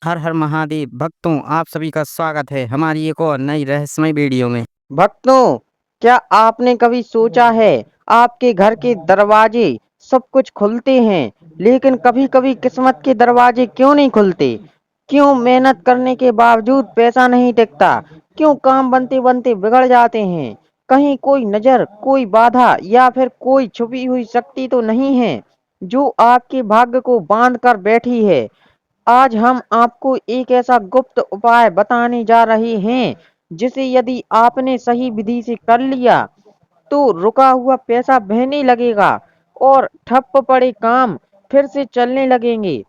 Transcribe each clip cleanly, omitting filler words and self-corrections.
हर हर महादेव भक्तों, आप सभी का स्वागत है हमारी एक और नई रहस्यमय वीडियो में। भक्तों, क्या आपने कभी सोचा है आपके घर के दरवाजे सब कुछ खुलते हैं, लेकिन कभी-कभी किस्मत के दरवाजे क्यों नहीं खुलते? क्यों मेहनत करने के बावजूद पैसा नहीं टिकता? क्यों काम बनते-बनते बिगड़ जाते हैं? कहीं कोई नज़र, कोई बाधा या फिर कोई छुपी हुई शक्ति तो नहीं है, जो आपके भाग्य को बांध कर बैठी है? आज हम आपको एक ऐसा गुप्त उपाय बताने जा रहे हैं, जिसे यदि आपने सही विधि से कर लिया, तो रुका हुआ पैसा बहने लगेगा और ठप्प पड़े काम फिर से चलने लगेंगे।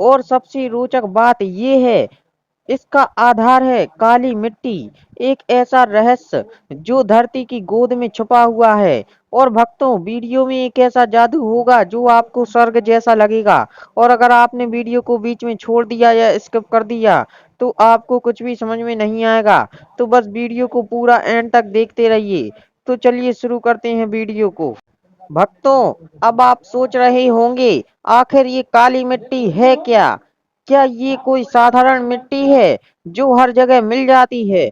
और सबसे रोचक बात ये है, इसका आधार है काली मिट्टी, एक ऐसा रहस्य जो धरती की गोद में छुपा हुआ है। और भक्तों, वीडियो में एक ऐसा जादू होगा जो आपको स्वर्ग जैसा लगेगा। और अगर आपने वीडियो को बीच में छोड़ दिया या स्किप कर दिया, तो आपको कुछ भी समझ में नहीं आएगा। तो बस वीडियो को पूरा एंड तक देखते रहिए। तो चलिए शुरू करते हैं वीडियो को। भक्तों, अब आप सोच रहे होंगे, आखिर ये काली मिट्टी है क्या? क्या ये कोई साधारण मिट्टी है जो हर जगह मिल जाती है?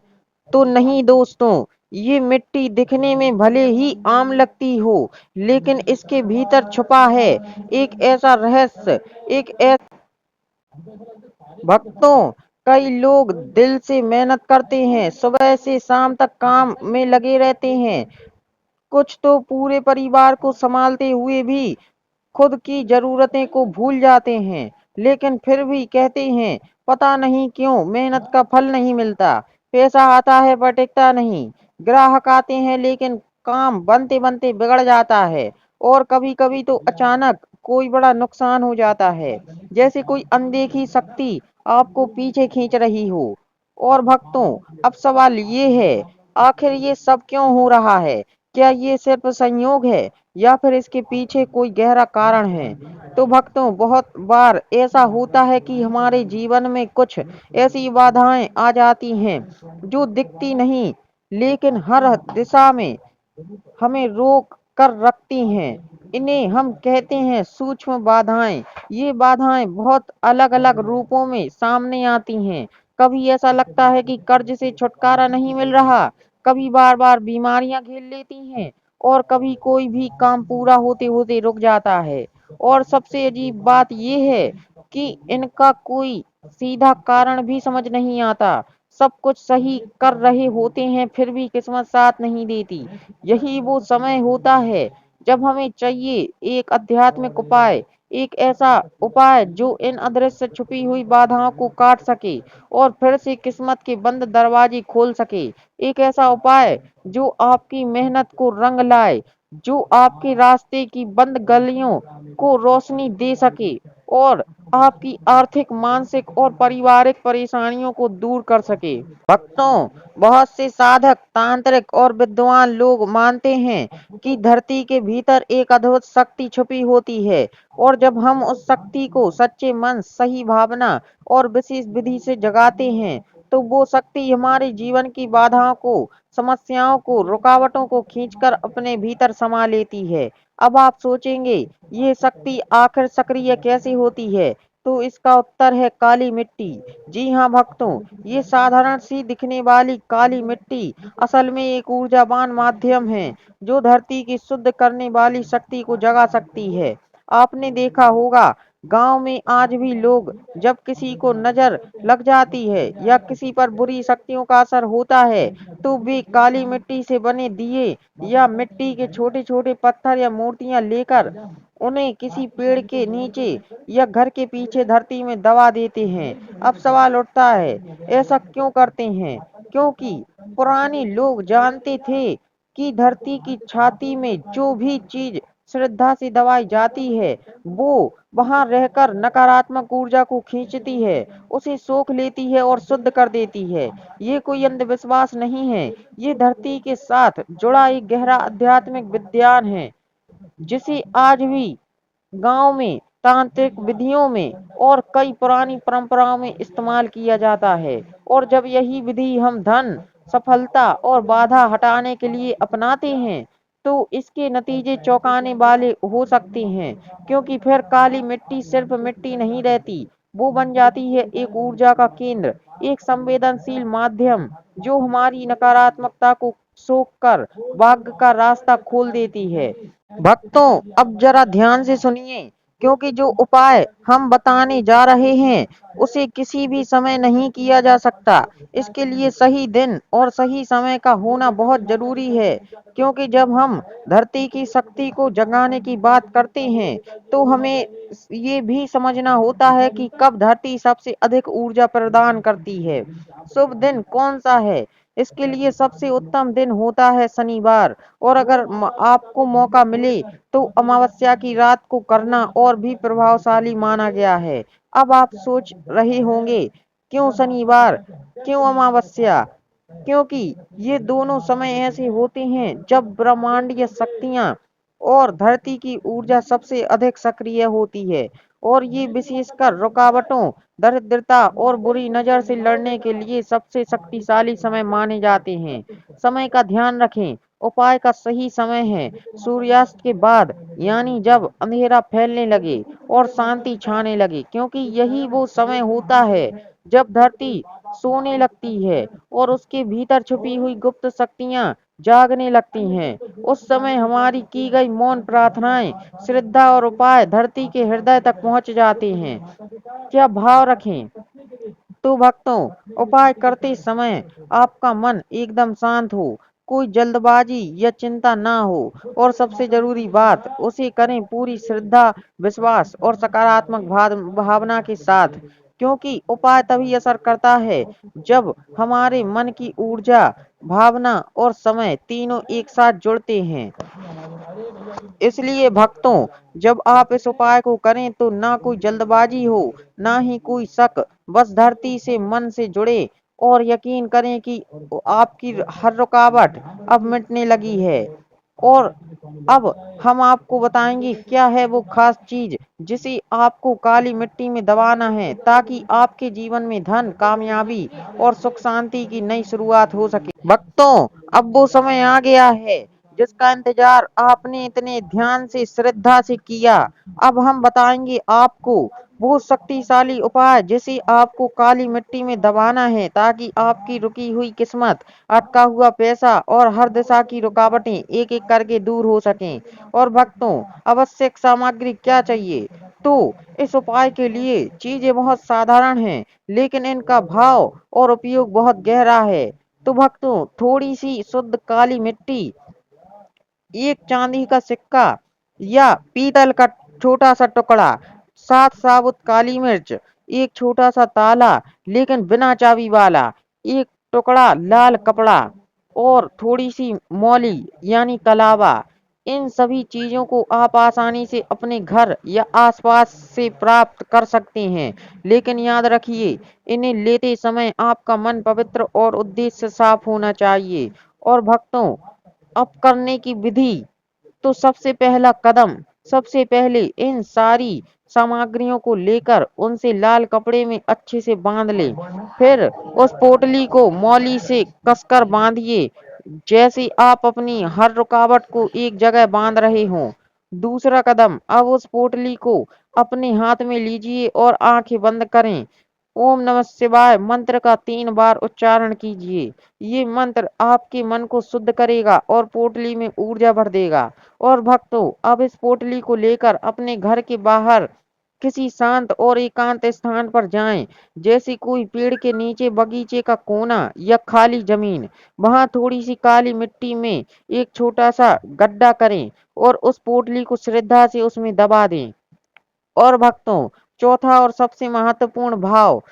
तो नहीं दोस्तों, ये मिट्टी दिखने में भले ही आम लगती हो, लेकिन इसके भीतर छुपा है एक ऐसा रहस्य, एक ऐसा। भक्तों, कई लोग दिल से मेहनत करते हैं, सुबह से शाम तक काम में लगे रहते हैं। कुछ तो पूरे परिवार को संभालते हुए भी खुद की जरूरतें को भूल जाते हैं, लेकिन फिर भी कहते हैं पता नहीं क्यों मेहनत का फल नहीं मिलता। पैसा आता है पर टिकता नहीं, ग्राहक आते हैं लेकिन काम बनते बनते बिगड़ जाता है। और कभी कभी तो अचानक कोई बड़ा नुकसान हो जाता है, जैसे कोई अनदेखी शक्ति आपको पीछे खींच रही हो। और भक्तों, अब सवाल ये है, आखिर ये सब क्यों हो रहा है? क्या ये सिर्फ संयोग है या फिर इसके पीछे कोई गहरा कारण है? तो भक्तों, बहुत बार ऐसा होता है कि हमारे जीवन में कुछ ऐसी बाधाएं आ जाती हैं जो दिखती नहीं, लेकिन हर दिशा में हमें रोक कर रखती हैं। इन्हें हम कहते हैं सूक्ष्म बाधाएं। ये बाधाएं बहुत अलग अलग रूपों में सामने आती हैं। कभी ऐसा लगता है कि कर्ज से छुटकारा नहीं मिल रहा, कभी बार बार बीमारियां घेर लेती हैं, और कभी कोई भी काम पूरा होते होते रुक जाता है। और सबसे अजीब बात यह है कि इनका कोई सीधा कारण भी समझ नहीं आता। सब कुछ सही कर रहे होते हैं, फिर भी किस्मत साथ नहीं देती। यही वो समय होता है जब हमें चाहिए एक आध्यात्मिक उपाय, एक ऐसा उपाय जो इन अदृश्य छुपी हुई बाधाओं को काट सके और फिर से किस्मत के बंद दरवाजे खोल सके। एक ऐसा उपाय जो आपकी मेहनत को रंग लाए, जो आपके रास्ते की बंद गलियों को रोशनी दे सके और आपकी आर्थिक, मानसिक और पारिवारिक परेशानियों को दूर कर सके। भक्तों, बहुत से साधक, तांत्रिक और विद्वान लोग मानते हैं कि धरती के भीतर एक अद्भुत शक्ति छुपी होती है, और जब हम उस शक्ति को सच्चे मन, सही भावना और विशेष विधि से जगाते हैं, तो वो शक्ति हमारे जीवन की बाधाओं को, समस्याओं को, रुकावटों को खींचकर अपने भीतर समा लेती है। अब आप सोचेंगे, ये शक्ति आखिर सक्रिय कैसे होती है? तो इसका उत्तर है काली मिट्टी। जी हाँ भक्तों, ये साधारण सी दिखने वाली काली मिट्टी असल में एक ऊर्जावान माध्यम है, जो धरती की शुद्ध करने वाली शक्ति को जगा सकती है। आपने देखा होगा, गांव में आज भी लोग जब किसी को नजर लग जाती है या किसी पर बुरी शक्तियों का असर होता है, तो वे काली मिट्टी से बने दिए या मिट्टी के छोटे छोटे पत्थर या मूर्तियां लेकर उन्हें किसी पेड़ के नीचे या घर के पीछे धरती में दबा देते हैं। अब सवाल उठता है, ऐसा क्यों करते हैं? क्योंकि पुराने लोग जानते थे कि धरती की छाती में जो भी चीज श्रद्धा से दबाई जाती है, वो वहां रहकर नकारात्मक ऊर्जा को खींचती है, उसे सोख लेती है और शुद्ध कर देती है। ये कोई अंधविश्वास नहीं है, ये धरती के साथ जुड़ा एक गहरा आध्यात्मिक विज्ञान है, जिसे आज भी गांव में, तांत्रिक विधियों में और कई पुरानी परंपराओं में इस्तेमाल किया जाता है। और जब यही विधि हम धन, सफलता और बाधा हटाने के लिए अपनाते हैं, तो इसके नतीजे चौंकाने वाले हो सकते हैं। क्योंकि फिर काली मिट्टी सिर्फ मिट्टी नहीं रहती, वो बन जाती है एक ऊर्जा का केंद्र, एक संवेदनशील माध्यम जो हमारी नकारात्मकता को सोख कर भाग्य का रास्ता खोल देती है। भक्तों, अब जरा ध्यान से सुनिए, क्योंकि जो उपाय हम बताने जा रहे हैं उसे किसी भी समय नहीं किया जा सकता। इसके लिए सही दिन और सही समय का होना बहुत जरूरी है, क्योंकि जब हम धरती की शक्ति को जगाने की बात करते हैं तो हमें ये भी समझना होता है कि कब धरती सबसे अधिक ऊर्जा प्रदान करती है। शुभ दिन कौन सा है? इसके लिए सबसे उत्तम दिन होता है शनिवार, और अगर आपको मौका मिले तो अमावस्या की रात को करना और भी प्रभावशाली माना गया है। अब आप सोच रहे होंगे, क्यों शनिवार, क्यों अमावस्या? क्योंकि ये दोनों समय ऐसे होते हैं जब ब्रह्मांडीय शक्तियां और धरती की ऊर्जा सबसे अधिक सक्रिय होती है, और ये विशेषकर रुकावटों, दरिद्रता और बुरी नजर से लड़ने के लिए सबसे शक्तिशाली समय माने जाते हैं। समय का ध्यान रखें। उपाय का सही समय है सूर्यास्त के बाद, यानी जब अंधेरा फैलने लगे और शांति छाने लगे, क्योंकि यही वो समय होता है जब धरती सोने लगती है और उसके भीतर छुपी हुई गुप्त शक्तियां जागने लगती हैं। उस समय हमारी की गई मौन प्रार्थनाएं, श्रद्धा और उपाय धरती के हृदय तक पहुंच जाते हैं। क्या भाव रखें? तो भक्तों, उपाय करते समय आपका मन एकदम शांत हो, कोई जल्दबाजी या चिंता ना हो, और सबसे जरूरी बात, उसे करें पूरी श्रद्धा, विश्वास और सकारात्मक भावना के साथ, क्योंकि उपाय तभी असर करता है जब हमारे मन की ऊर्जा, भावना और समय तीनों एक साथ जुड़ते हैं। इसलिए भक्तों, जब आप इस उपाय को करें तो ना कोई जल्दबाजी हो, ना ही कोई शक, बस धरती से मन से जुड़े और यकीन करें कि आपकी हर रुकावट अब मिटने लगी है। और अब हम आपको बताएंगे क्या है वो खास चीज जिसे आपको काली मिट्टी में दबाना है, ताकि आपके जीवन में धन, कामयाबी और सुख शांति की नई शुरुआत हो सके। भक्तों, अब वो समय आ गया है जिसका इंतजार आपने इतने ध्यान से, श्रद्धा से किया। अब हम बताएंगे आपको वो शक्तिशाली उपाय जिसे आपको काली मिट्टी में दबाना है, ताकि आपकी रुकी हुई किस्मत, अटका हुआ पैसा और हर दिशा की रुकावटें एक एक करके दूर हो सकें। और भक्तों, आवश्यक सामग्री क्या चाहिए? तो इस उपाय के लिए चीजें बहुत साधारण हैं, लेकिन इनका भाव और उपयोग बहुत गहरा है। तो भक्तों, थोड़ी सी शुद्ध काली मिट्टी, एक चांदी का सिक्का या पीतल का छोटा सा टुकड़ा, 7 साबुत काली मिर्च, एक छोटा सा ताला लेकिन बिना चाबी वाला, एक टुकड़ा लाल कपड़ा, और थोड़ी सी मौली यानी कलावा। इन सभी चीजों को आप आसानी से अपने घर या आसपास से प्राप्त कर सकते हैं, लेकिन याद रखिए, इन्हें लेते समय आपका मन पवित्र और उद्देश्य साफ होना चाहिए। और भक्तों, अब करने की विधि, तो सबसे पहला कदम, सबसे पहले इन सारी सामग्रियों को लेकर उनसे लाल कपड़े में अच्छे से बांध ले। फिर उस पोटली को मौली से कसकर बांधिए, जैसे आप अपनी हर रुकावट को एक जगह बांध रहे हों। दूसरा कदम, अब उस पोटली को अपने हाथ में लीजिए और आंखें बंद करें। ओम नमः शिवाय मंत्र का 3 बार उच्चारण कीजिए। ये मंत्र आपके मन को शुद्ध करेगा और पोटली में ऊर्जा भर देगा। और भक्तों, अब इस पोटली को लेकर अपने घर के बाहर किसी शांत और एकांत स्थान पर जाएं, जैसे कोई पेड़ के नीचे, बगीचे का कोना या खाली जमीन। वहां थोड़ी सी काली मिट्टी में एक छोटा सा गड्ढा करें और उस पोटली को श्रद्धा से उसमें दबा दें। और भक्तों, चौथा और सबसे महत्वपूर्ण भाव,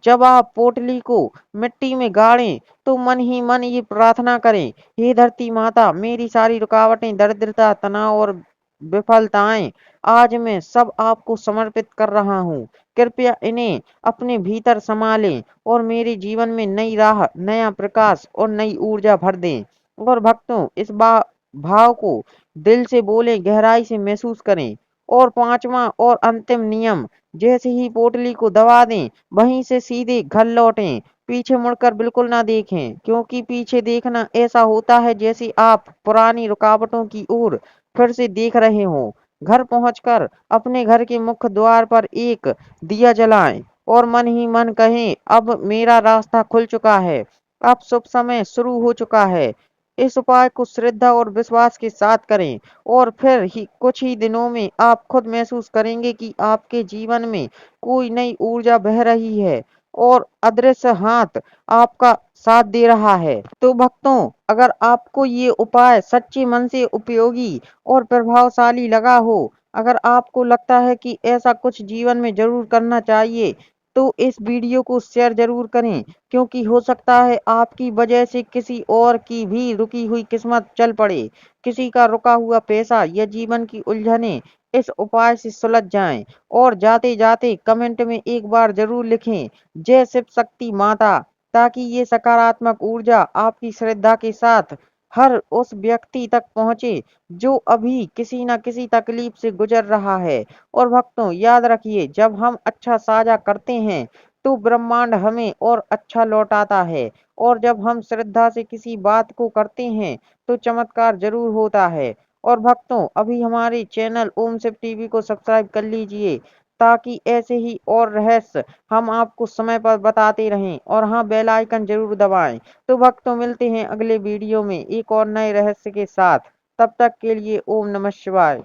जब आप पोटली को मिट्टी में गाड़ें तो मन ही मन ये प्रार्थना करें, हे धरती माता, मेरी सारी रुकावटें, दरिद्रता, तनाव और विफलताएं आज मैं सब आपको समर्पित कर रहा हूँ। कृपया इन्हें अपने भीतर समा लें और मेरे जीवन में नई राह, नया प्रकाश और नई ऊर्जा भर दें। और भक्तों, इस भाव को दिल से बोलें, गहराई से महसूस करें। और पांचवा और अंतिम नियम, जैसे ही पोटली को दबा दें, वहीं से सीधे घर लौटें। पीछे मुड़कर बिल्कुल ना देखें, क्योंकि पीछे देखना ऐसा होता है जैसे आप पुरानी रुकावटों की ओर फिर से देख रहे हों। घर पहुंचकर अपने घर के मुख्य द्वार पर एक दिया जलाएं और मन ही मन कहें, अब मेरा रास्ता खुल चुका है, अब शुभ समय शुरू हो चुका है। इस उपाय को श्रद्धा और विश्वास के साथ करें और फिर ही कुछ ही दिनों में आप खुद महसूस करेंगे कि आपके जीवन में कोई नई ऊर्जा बह रही है और अदृश्य हाथ आपका साथ दे रहा है। तो भक्तों, अगर आपको ये उपाय सच्चे मन से उपयोगी और प्रभावशाली लगा हो, अगर आपको लगता है कि ऐसा कुछ जीवन में जरूर करना चाहिए, तो इस वीडियो को शेयर जरूर करें, क्योंकि हो सकता है आपकी वजह से किसी और की भी रुकी हुई किस्मत चल पड़े, किसी का रुका हुआ पैसा या जीवन की उलझनें इस उपाय से सुलझ जाएं। और जाते जाते कमेंट में एक बार जरूर लिखें, जय शिव शक्ति माता, ताकि ये सकारात्मक ऊर्जा आपकी श्रद्धा के साथ हर उस व्यक्ति तक पहुंचे जो अभी किसी न किसी तकलीफ से गुजर रहा है। और भक्तों, याद रखिए, जब हम अच्छा साझा करते हैं तो ब्रह्मांड हमें और अच्छा लौटाता है, और जब हम श्रद्धा से किसी बात को करते हैं तो चमत्कार जरूर होता है। और भक्तों, अभी हमारे चैनल ओम शिव टीवी को सब्सक्राइब कर लीजिए, ताकि ऐसे ही और रहस्य हम आपको समय पर बताते रहें। और हाँ, बेल आइकन जरूर दबाएं। तो भक्तों, मिलते हैं अगले वीडियो में एक और नए रहस्य के साथ। तब तक के लिए ओम नमः शिवाय।